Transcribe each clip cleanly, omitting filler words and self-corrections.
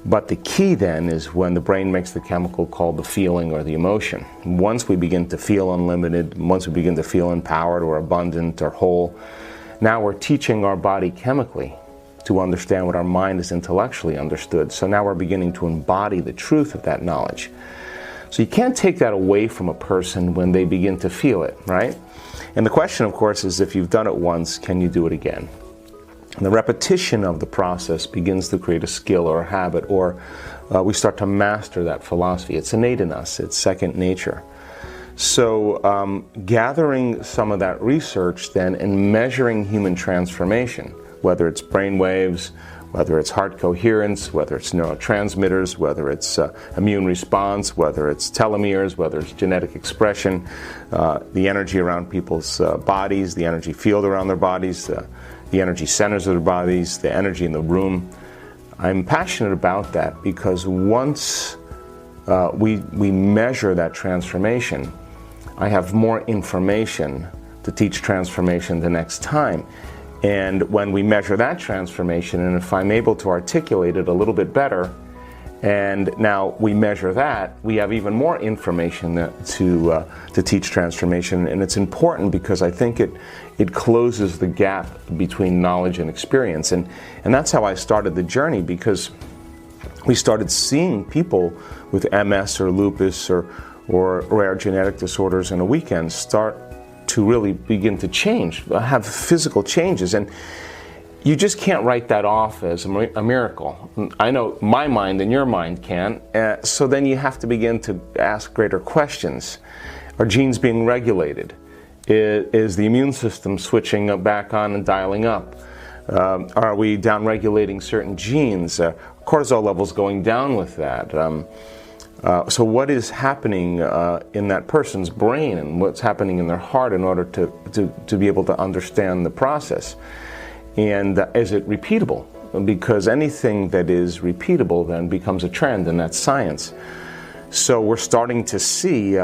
But the key then is when the brain makes the chemical called the feeling or the emotion. Once we begin to feel unlimited, once we begin to feel empowered or abundant or whole, now we're teaching our body chemically to understand what our mind is intellectually understood. So now we're beginning to embody the truth of that knowledge. So you can't take that away from a person when they begin to feel it, right? And the question, of course, is if you've done it once, can you do it again? And the repetition of the process begins to create a skill or a habit, or we start to master that philosophy. It's innate in us. It's second nature. So gathering some of that research then and measuring human transformation, whether it's brain waves, whether it's heart coherence, whether it's neurotransmitters, whether it's immune response, whether it's telomeres, whether it's genetic expression, the energy around people's bodies, the energy field around their bodies, the energy centers of their bodies, the energy in the room. I'm passionate about that because once we measure that transformation, I have more information to teach transformation the next time. And when we measure that transformation, and if I'm able to articulate it a little bit better, and now we measure that, we have even more information to teach transformation. And it's important because I think it closes the gap between knowledge and experience. And that's how I started the journey, because we started seeing people with MS or lupus or rare genetic disorders in a weekend start to really begin to change, have physical changes. And you just can't write that off as a miracle. I know my mind and your mind can. So then you have to begin to ask greater questions. Are genes being regulated? Is the immune system switching back on and dialing up? Are we downregulating certain genes? Cortisol levels going down with that. So what is happening in that person's brain and what's happening in their heart in order to be able to understand the process? And is it repeatable? Because anything that is repeatable then becomes a trend, and that's science. So we're starting to see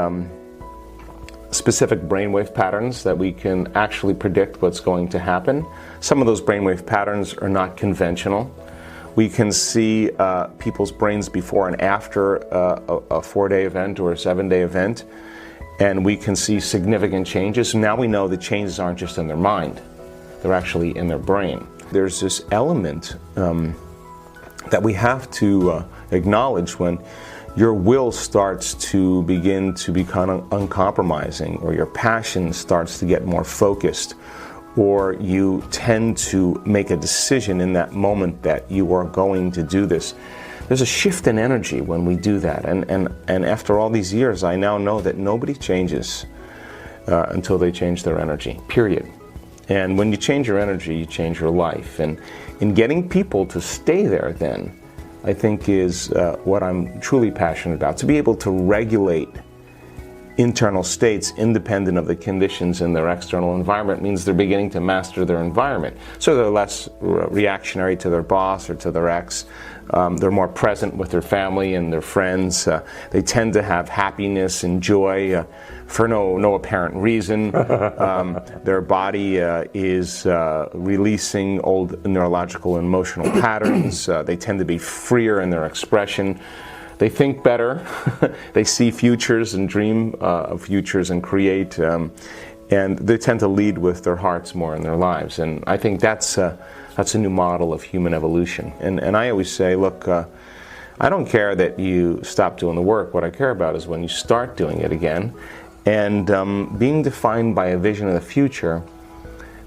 specific brainwave patterns that we can actually predict what's going to happen. Some of those brainwave patterns are not conventional. We can see people's brains before and after a 4-day event or a 7-day event, and we can see significant changes. Now we know the changes aren't just in their mind, they're actually in their brain. There's this element that we have to acknowledge when your will starts to begin to become uncompromising, or your passion starts to get more focused, or you tend to make a decision in that moment that you are going to do this. There's a shift in energy when we do that. And after all these years, I now know that nobody changes until they change their energy, period. And when you change your energy, you change your life. And in getting people to stay there then, I think is what I'm truly passionate about. To be able to regulate internal states independent of the conditions in their external environment means they're beginning to master their environment. So they're less reactionary to their boss or to their ex. They're more present with their family and their friends. They tend to have happiness and joy for no apparent reason. Their body is releasing old neurological and emotional patterns. They tend to be freer in their expression. They think better, they see futures and dream of futures and create, and they tend to lead with their hearts more in their lives. And I think that's a new model of human evolution. And I always say, look, I don't care that you stop doing the work. What I care about is when you start doing it again. And being defined by a vision of the future,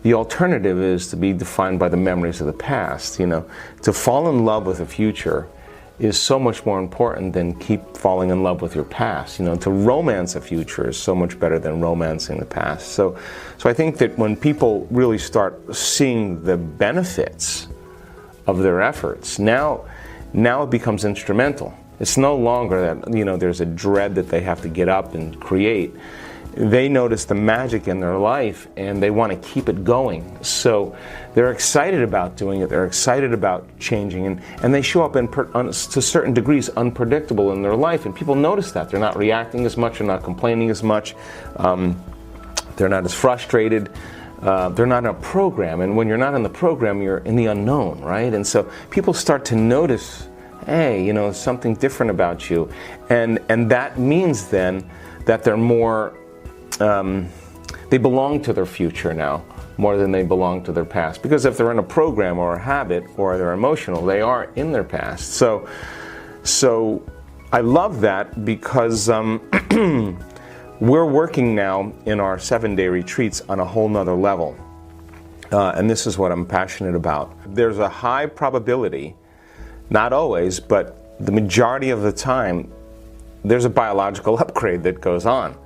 the alternative is to be defined by the memories of the past. You know, to fall in love with the future is so much more important than keep falling in love with your past. You know, to romance a future is so much better than romancing the past. So I think that when people really start seeing the benefits of their efforts, now it becomes instrumental. It's no longer that, you know, there's a dread that they have to get up and create. They notice the magic in their life and they want to keep it going. So they're excited about doing it, they're excited about changing, and they show up to certain degrees unpredictable in their life, and people notice that. They're not reacting as much, they're not complaining as much, they're not as frustrated, they're not in a program, and when you're not in the program, you're in the unknown, right? And so people start to notice, hey, you know, something different about you. And that means then that they're more, they belong to their future now more than they belong to their past. Because if they're in a program or a habit or they're emotional, they are in their past. So I love that because we're working now in our 7-day retreats on a whole nother level. And this is what I'm passionate about. There's a high probability, not always, but the majority of the time, there's a biological upgrade that goes on.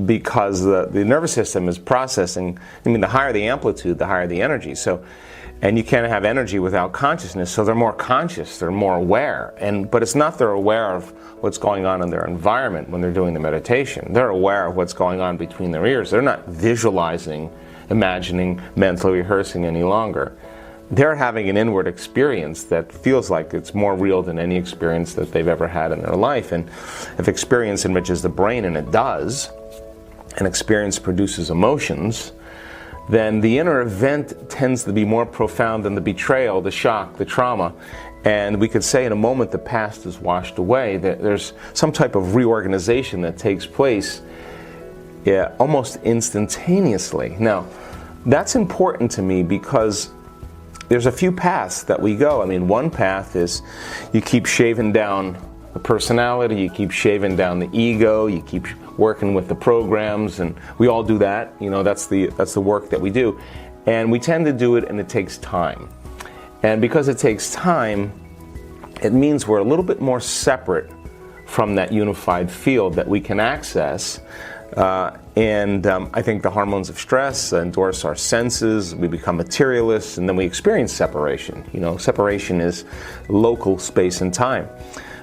Because the nervous system is processing. I mean, the higher the amplitude, the higher the energy. So, and you can't have energy without consciousness. So they're more conscious, they're more aware. But it's not they're aware of what's going on in their environment when they're doing the meditation. They're aware of what's going on between their ears. They're not visualizing, imagining, mentally rehearsing any longer. They're having an inward experience that feels like it's more real than any experience that they've ever had in their life. And if experience enriches the brain, and it does, and experience produces emotions, then the inner event tends to be more profound than the betrayal, the shock, the trauma. And we could say in a moment the past is washed away, that there's some type of reorganization that takes place almost instantaneously. Now, that's important to me because there's a few paths that we go. I mean, one path is you keep shaving down the personality, you keep shaving down the ego, you keep working with the programs, and we all do that. You know, that's the work that we do. And we tend to do it, and it takes time. And because it takes time, it means we're a little bit more separate from that unified field that we can access. I think the hormones of stress endorse our senses, we become materialists, and then we experience separation. You know, separation is local space and time.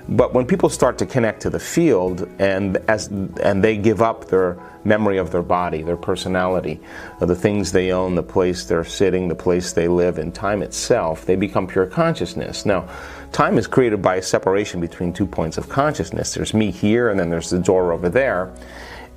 But when people start to connect to the field and they give up their memory of their body, their personality, the things they own, the place they're sitting, the place they live, and time itself, they become pure consciousness. Now, time is created by a separation between 2 points of consciousness. There's me here, and then there's the door over there.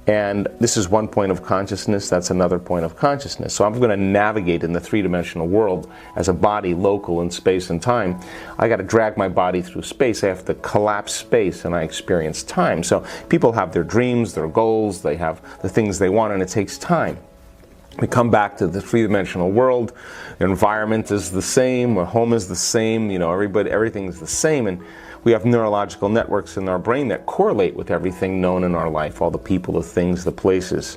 And this is one point of consciousness, that's another point of consciousness. So I'm going to navigate in the three-dimensional world as a body local in space and time. I got to drag my body through space. I have to collapse space, and I experience time. So people have their dreams, their goals, they have the things they want, and it takes time. We come back to the three-dimensional world. The environment is the same, our home is the same, you know, everything is the same, and we have neurological networks in our brain that correlate with everything known in our life, all the people, the things, the places.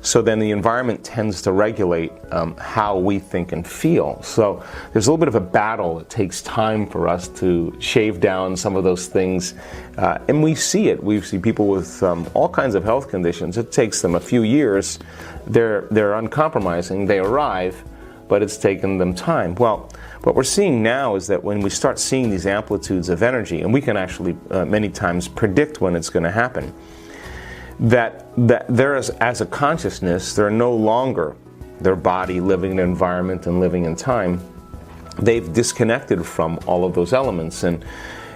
So then the environment tends to regulate how we think and feel. So there's a little bit of a battle. It takes time for us to shave down some of those things. And we see it. We see people with all kinds of health conditions. It takes them a few years. They're uncompromising. They arrive, but it's taken them time. Well, what we're seeing now is that when we start seeing these amplitudes of energy, and we can actually many times predict when it's going to happen, that there is, as a consciousness, they're no longer their body living in an environment and living in time. They've disconnected from all of those elements. And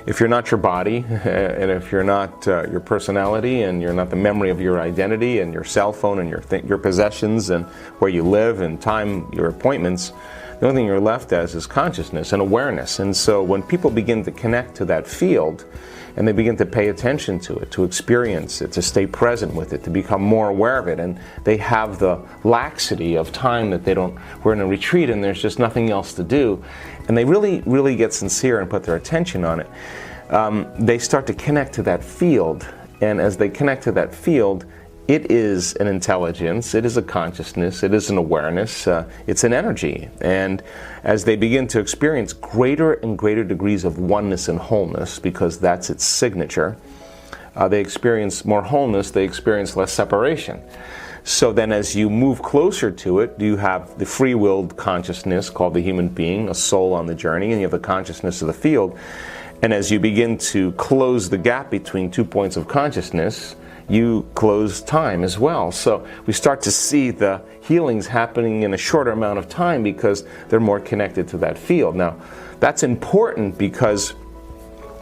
if you're not your body, and if you're not your personality, and you're not the memory of your identity, and your cell phone, and your possessions, and where you live, and time, your appointments, the only thing you're left as is consciousness and awareness. And so when people begin to connect to that field, and they begin to pay attention to it, to experience it, to stay present with it, to become more aware of it, and they have the laxity of time that they don't, we're in a retreat and there's just nothing else to do, and they really, really get sincere and put their attention on it, they start to connect to that field. And as they connect to that field, it is an intelligence, it is a consciousness, it is an awareness, it's an energy. And as they begin to experience greater and greater degrees of oneness and wholeness, because that's its signature, they experience more wholeness, they experience less separation. So then as you move closer to it, you have the free-willed consciousness called the human being, a soul on the journey, and you have the consciousness of the field. And as you begin to close the gap between 2 points of consciousness, you close time as well. So we start to see the healings happening in a shorter amount of time because they're more connected to that field. Now, that's important because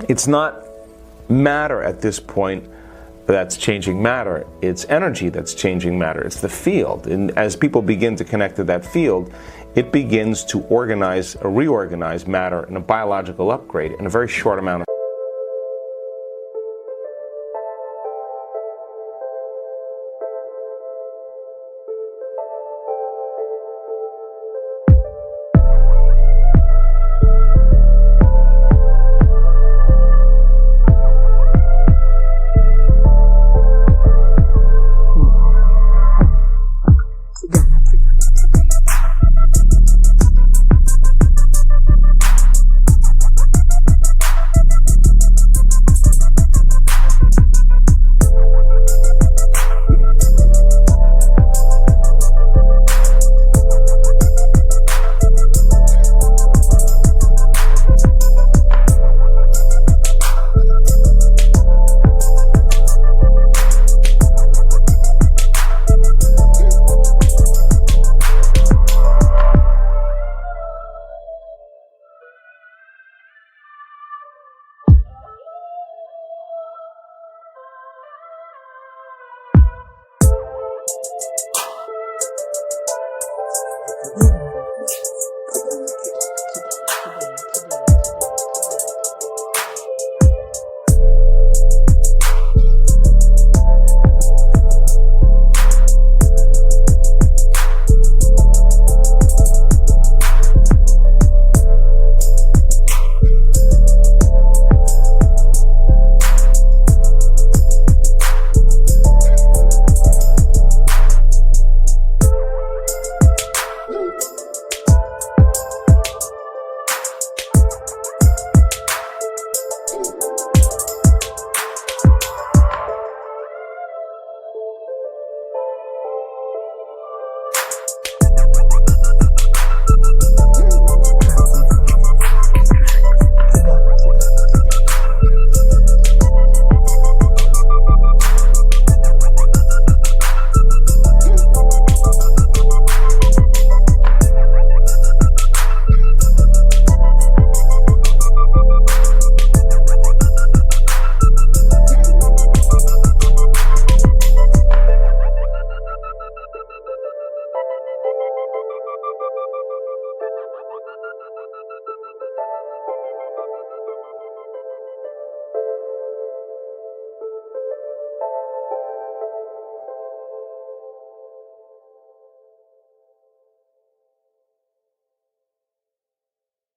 it's not matter at this point that's changing matter. It's energy that's changing matter. It's the field. And as people begin to connect to that field, it begins to organize or reorganize matter in a biological upgrade in a very short amount of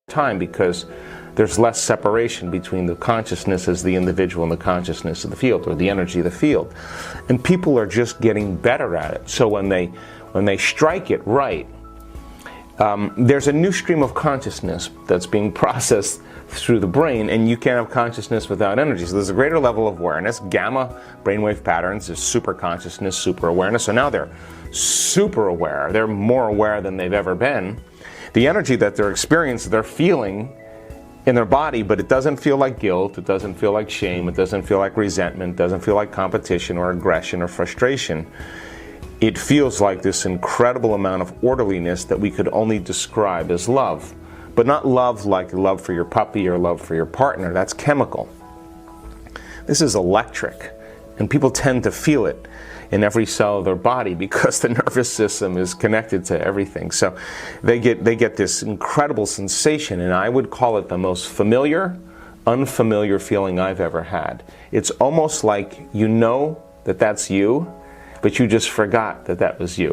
time, because there's less separation between the consciousness as the individual and the consciousness of the field, or the energy of the field. And people are just getting better at it. So when they strike it right, there's a new stream of consciousness that's being processed through the brain, and you can't have consciousness without energy. So there's a greater level of awareness. Gamma brainwave patterns is super consciousness, super awareness. So now they're super aware. They're more aware than they've ever been. The energy that they're experiencing, they're feeling in their body, but it doesn't feel like guilt, it doesn't feel like shame, it doesn't feel like resentment, it doesn't feel like competition or aggression or frustration. It feels like this incredible amount of orderliness that we could only describe as love. But not love like love for your puppy or love for your partner. That's chemical. This is electric, and people tend to feel it in every cell of their body because the nervous system is connected to everything. So they get this incredible sensation, and I would call it the most familiar, unfamiliar feeling I've ever had. It's almost like you know that that's you, but you just forgot that that was you.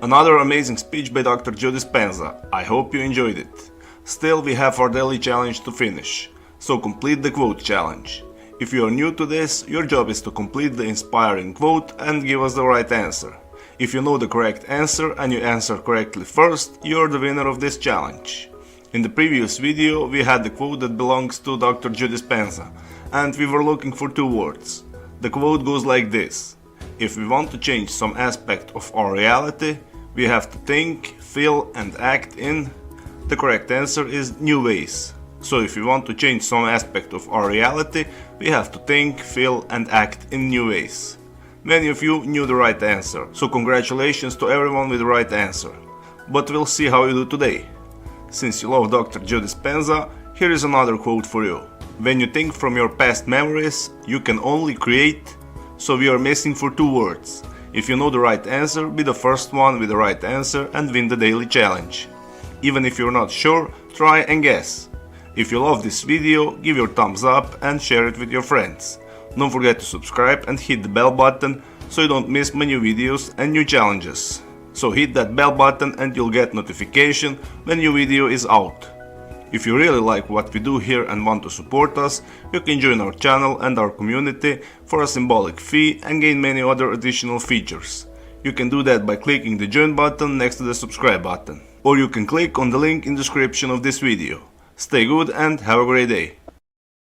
Another amazing speech by Dr. Joe Dispenza. I hope you enjoyed it. Still, we have our daily challenge to finish, so complete the quote challenge. If you are new to this, your job is to complete the inspiring quote and give us the right answer. If you know the correct answer and you answer correctly first, you're the winner of this challenge. In the previous video, we had the quote that belongs to Dr. Joe Dispenza, and we were looking for two words. The quote goes like this: if we want to change some aspect of our reality, we have to think, feel and act in... The correct answer is new ways. So if we want to change some aspect of our reality, we have to think, feel and act in new ways. Many of you knew the right answer, so congratulations to everyone with the right answer. But we'll see how you do today. Since you love Dr. Joe Dispenza, here is another quote for you. When you think from your past memories, you can only create, so we are missing for two words. If you know the right answer, be the first one with the right answer and win the daily challenge. Even if you're not sure, try and guess. If you love this video, give your thumbs up and share it with your friends. Don't forget to subscribe and hit the bell button so you don't miss my new videos and new challenges. So hit that bell button and you'll get notification when new video is out. If you really like what we do here and want to support us, you can join our channel and our community for a symbolic fee and gain many other additional features. You can do that by clicking the join button next to the subscribe button. Or you can click on the link in the description of this video. Stay good and have a great day.